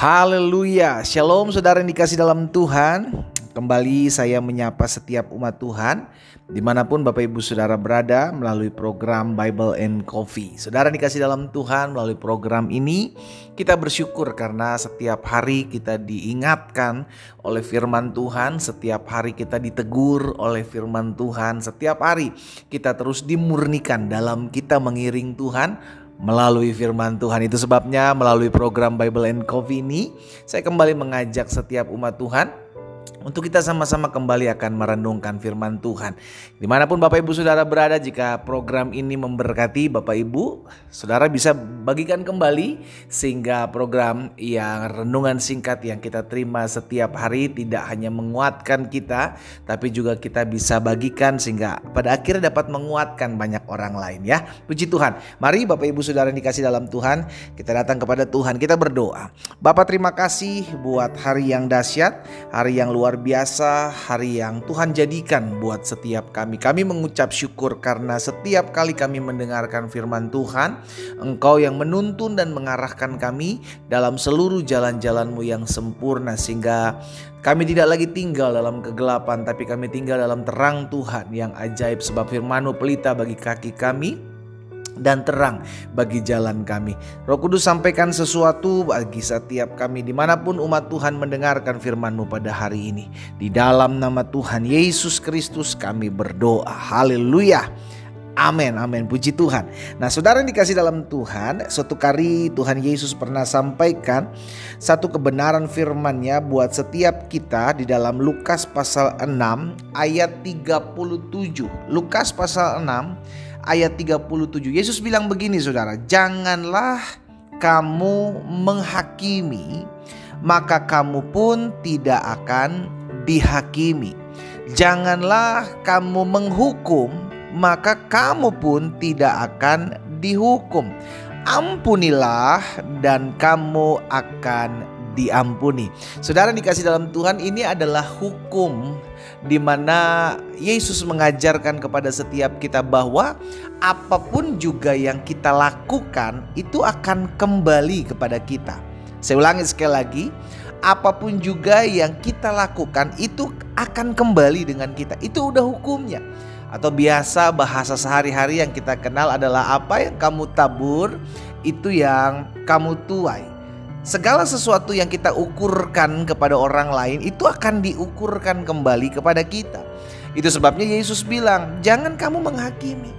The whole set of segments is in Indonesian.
Haleluya, shalom saudara yang dikasih dalam Tuhan. Kembali saya menyapa setiap umat Tuhan dimanapun Bapak Ibu Saudara berada melalui program Bible and Coffee. Saudara yang dikasih dalam Tuhan, melalui program ini kita bersyukur karena setiap hari kita diingatkan oleh firman Tuhan, setiap hari kita ditegur oleh firman Tuhan, setiap hari kita terus dimurnikan dalam kita mengiring Tuhan melalui firman Tuhan. Itu sebabnya melalui program Bible and Coffee ini saya kembali mengajak setiap umat Tuhan untuk kita sama-sama kembali akan merenungkan firman Tuhan. Dimanapun Bapak Ibu Saudara berada, jika program ini memberkati Bapak Ibu, Saudara bisa bagikan kembali sehingga program yang renungan singkat yang kita terima setiap hari tidak hanya menguatkan kita, tapi juga kita bisa bagikan sehingga pada akhirnya dapat menguatkan banyak orang lain ya. Puji Tuhan. Mari Bapak Ibu Saudara yang dikasih dalam Tuhan, kita datang kepada Tuhan, kita berdoa. Bapa, terima kasih buat hari yang dahsyat, hari yang luar biasa, hari yang Tuhan jadikan buat setiap kami. Kami mengucap syukur karena setiap kali kami mendengarkan firman Tuhan, Engkau yang menuntun dan mengarahkan kami dalam seluruh jalan-jalan-Mu yang sempurna, sehingga kami tidak lagi tinggal dalam kegelapan, tapi kami tinggal dalam terang Tuhan yang ajaib. Sebab firman-Mu pelita bagi kaki kami dan terang bagi jalan kami. Roh Kudus, sampaikan sesuatu bagi setiap kami dimanapun umat Tuhan mendengarkan firman-Mu pada hari ini. Di dalam nama Tuhan Yesus Kristus kami berdoa. Haleluya. Amin, amin, puji Tuhan. Nah saudara yang dikasih dalam Tuhan, suatu kali Tuhan Yesus pernah sampaikan satu kebenaran firman-Nya buat setiap kita di dalam Lukas pasal 6 ayat 37. Lukas pasal 6 ayat 37. Yesus bilang begini saudara, janganlah kamu menghakimi, maka kamu pun tidak akan dihakimi. Janganlah kamu menghukum, maka kamu pun tidak akan dihukum. Ampunilah dan kamu akan diampuni. Saudara dikasih dalam Tuhan, ini adalah hukum di mana Yesus mengajarkan kepada setiap kita bahwa apapun juga yang kita lakukan itu akan kembali kepada kita. Saya ulangi sekali lagi, apapun juga yang kita lakukan itu akan kembali dengan kita. Itu udah hukumnya. Atau biasa bahasa sehari-hari yang kita kenal adalah apa yang kamu tabur itu yang kamu tuai. Segala sesuatu yang kita ukurkan kepada orang lain itu akan diukurkan kembali kepada kita. Itu sebabnya Yesus bilang, jangan kamu menghakimi,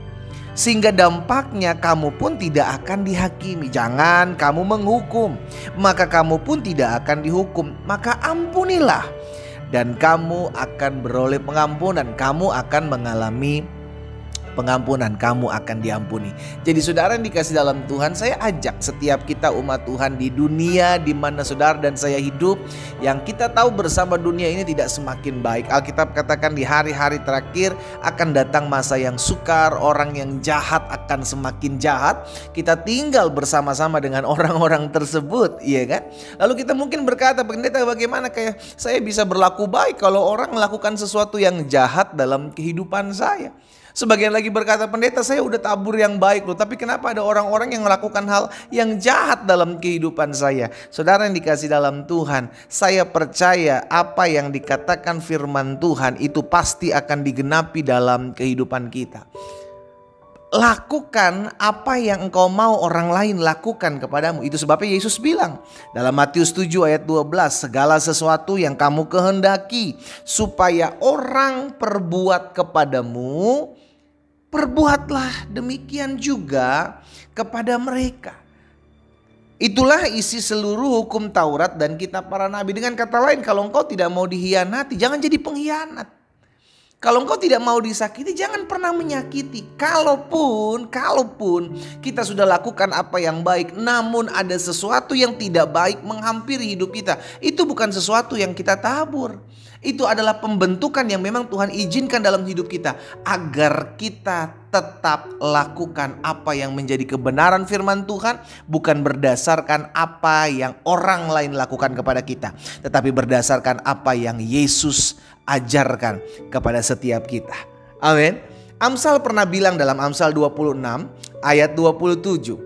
sehingga dampaknya kamu pun tidak akan dihakimi. Jangan kamu menghukum, maka kamu pun tidak akan dihukum. Maka ampunilah dan kamu akan beroleh pengampunan. Kamu akan mengalami pengampunan, kamu akan diampuni. Jadi saudara yang dikasih dalam Tuhan, saya ajak setiap kita umat Tuhan di dunia di mana saudara dan saya hidup, yang kita tahu bersama dunia ini tidak semakin baik. Alkitab katakan di hari-hari terakhir akan datang masa yang sukar, orang yang jahat akan semakin jahat. Kita tinggal bersama-sama dengan orang-orang tersebut, iya kan? Lalu kita mungkin berkata, pendeta, bagaimana kayak saya bisa berlaku baik kalau orang melakukan sesuatu yang jahat dalam kehidupan saya? Sebagian lagi berkata, pendeta, saya udah tabur yang baik loh, tapi kenapa ada orang-orang yang melakukan hal yang jahat dalam kehidupan saya? Saudara yang dikasih dalam Tuhan, saya percaya apa yang dikatakan firman Tuhan itu pasti akan digenapi dalam kehidupan kita. Lakukan apa yang engkau mau orang lain lakukan kepadamu. Itu sebabnya Yesus bilang dalam Matius 7 ayat 12, segala sesuatu yang kamu kehendaki supaya orang perbuat kepadamu, perbuatlah demikian juga kepada mereka. Itulah isi seluruh hukum Taurat dan kitab para nabi. Dengan kata lain, kalau engkau tidak mau dihianati, jangan jadi pengkhianat. Kalau engkau tidak mau disakiti, jangan pernah menyakiti. Kalaupun kita sudah lakukan apa yang baik, namun ada sesuatu yang tidak baik menghampiri hidup kita, itu bukan sesuatu yang kita tabur. Itu adalah pembentukan yang memang Tuhan izinkan dalam hidup kita, agar kita tetap lakukan apa yang menjadi kebenaran firman Tuhan, bukan berdasarkan apa yang orang lain lakukan kepada kita, tetapi berdasarkan apa yang Yesus ajarkan kepada setiap kita. Amin. Amsal pernah bilang dalam Amsal 26 ayat 27,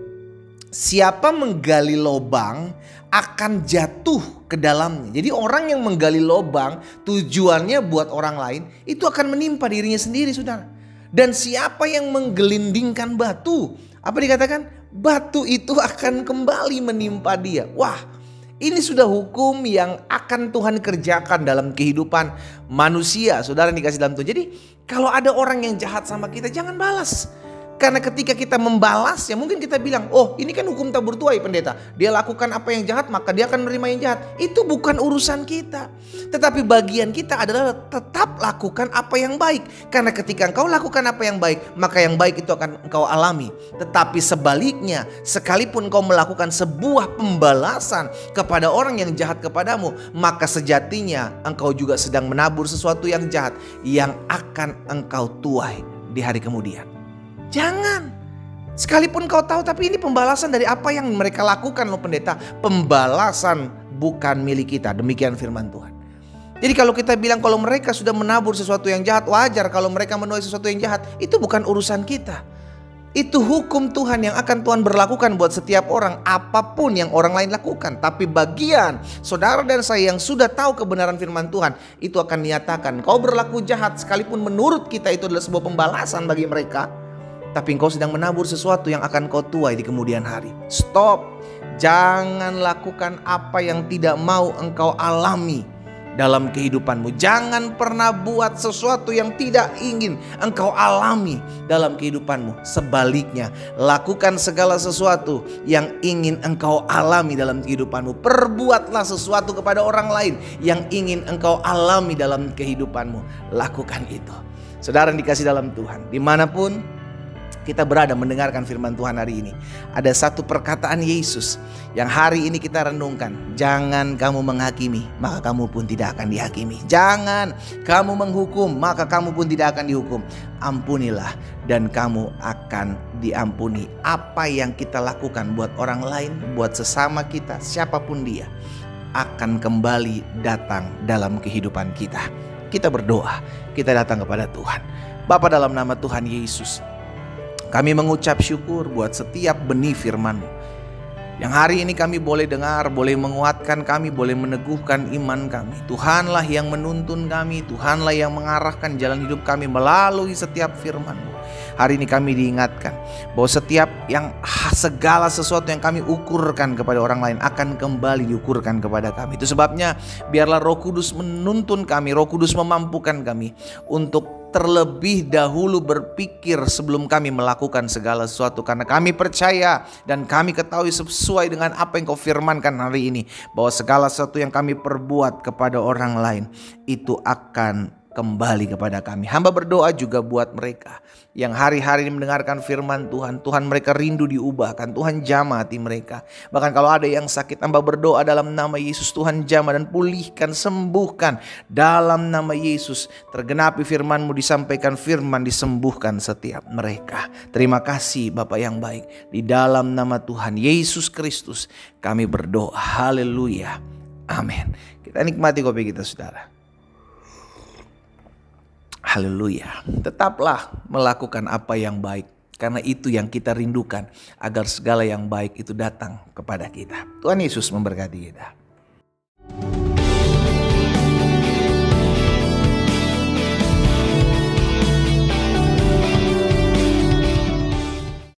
siapa menggali lubang akan jatuh ke dalamnya. Jadi orang yang menggali lubang tujuannya buat orang lain, itu akan menimpa dirinya sendiri, saudara. Dan siapa yang menggelindingkan batu, apa dikatakan? Batu itu akan kembali menimpa dia. Wah, ini sudah hukum yang akan Tuhan kerjakan dalam kehidupan manusia, saudara yang dikasih dalam Tuhan. Jadi kalau ada orang yang jahat sama kita, jangan balas. Karena ketika kita membalas, ya mungkin kita bilang, oh ini kan hukum tabur tuai pendeta. Dia lakukan apa yang jahat, maka dia akan menerima yang jahat. Itu bukan urusan kita. Tetapi bagian kita adalah tetap lakukan apa yang baik. Karena ketika engkau lakukan apa yang baik, maka yang baik itu akan engkau alami. Tetapi sebaliknya, sekalipun engkau melakukan sebuah pembalasan kepada orang yang jahat kepadamu, maka sejatinya engkau juga sedang menabur sesuatu yang jahat yang akan engkau tuai di hari kemudian. Jangan. Sekalipun kau tahu, tapi ini pembalasan dari apa yang mereka lakukan loh pendeta. Pembalasan bukan milik kita. Demikian firman Tuhan. Jadi kalau kita bilang kalau mereka sudah menabur sesuatu yang jahat, wajar kalau mereka menuai sesuatu yang jahat. Itu bukan urusan kita. Itu hukum Tuhan yang akan Tuhan berlakukan buat setiap orang, apapun yang orang lain lakukan. Tapi bagian saudara dan saya yang sudah tahu kebenaran firman Tuhan, itu akan dinyatakan. Kau berlaku jahat sekalipun menurut kita itu adalah sebuah pembalasan bagi mereka, tapi engkau sedang menabur sesuatu yang akan kau tuai di kemudian hari. Stop. Jangan lakukan apa yang tidak mau engkau alami dalam kehidupanmu. Jangan pernah buat sesuatu yang tidak ingin engkau alami dalam kehidupanmu. Sebaliknya, lakukan segala sesuatu yang ingin engkau alami dalam kehidupanmu. Perbuatlah sesuatu kepada orang lain yang ingin engkau alami dalam kehidupanmu. Lakukan itu. Saudara yang dikasih dalam Tuhan, dimanapun kita berada mendengarkan firman Tuhan hari ini, ada satu perkataan Yesus yang hari ini kita renungkan. Jangan kamu menghakimi, maka kamu pun tidak akan dihakimi. Jangan kamu menghukum, maka kamu pun tidak akan dihukum. Ampunilah dan kamu akan diampuni. Apa yang kita lakukan buat orang lain, buat sesama kita, siapapun dia, akan kembali datang dalam kehidupan kita. Kita berdoa, kita datang kepada Tuhan. Bapa, dalam nama Tuhan Yesus, kami mengucap syukur buat setiap benih firman-Mu yang hari ini kami boleh dengar, boleh menguatkan kami, boleh meneguhkan iman kami. Tuhanlah yang menuntun kami, Tuhanlah yang mengarahkan jalan hidup kami melalui setiap firman-Mu. Hari ini kami diingatkan bahwa setiap segala sesuatu yang kami ukurkan kepada orang lain akan kembali diukurkan kepada kami. Itu sebabnya biarlah Roh Kudus menuntun kami, Roh Kudus memampukan kami untuk terlebih dahulu berpikir sebelum kami melakukan segala sesuatu. Karena kami percaya dan kami ketahui sesuai dengan apa yang Kau firmankan hari ini, bahwa segala sesuatu yang kami perbuat kepada orang lain itu akan kembali kepada kami. Hamba berdoa juga buat mereka yang hari-hari ini mendengarkan firman Tuhan. Tuhan, mereka rindu diubahkan. Tuhan, jamah hati mereka. Bahkan kalau ada yang sakit, hamba berdoa dalam nama Yesus, Tuhan jamah dan pulihkan, sembuhkan dalam nama Yesus. Tergenapi firman-Mu, disampaikan firman, disembuhkan setiap mereka. Terima kasih Bapa yang baik. Di dalam nama Tuhan Yesus Kristus kami berdoa. Haleluya. Amin. Kita nikmati kopi kita, saudara. Haleluya. Tetaplah melakukan apa yang baik, karena itu yang kita rindukan, agar segala yang baik itu datang kepada kita. Tuhan Yesus memberkati kita.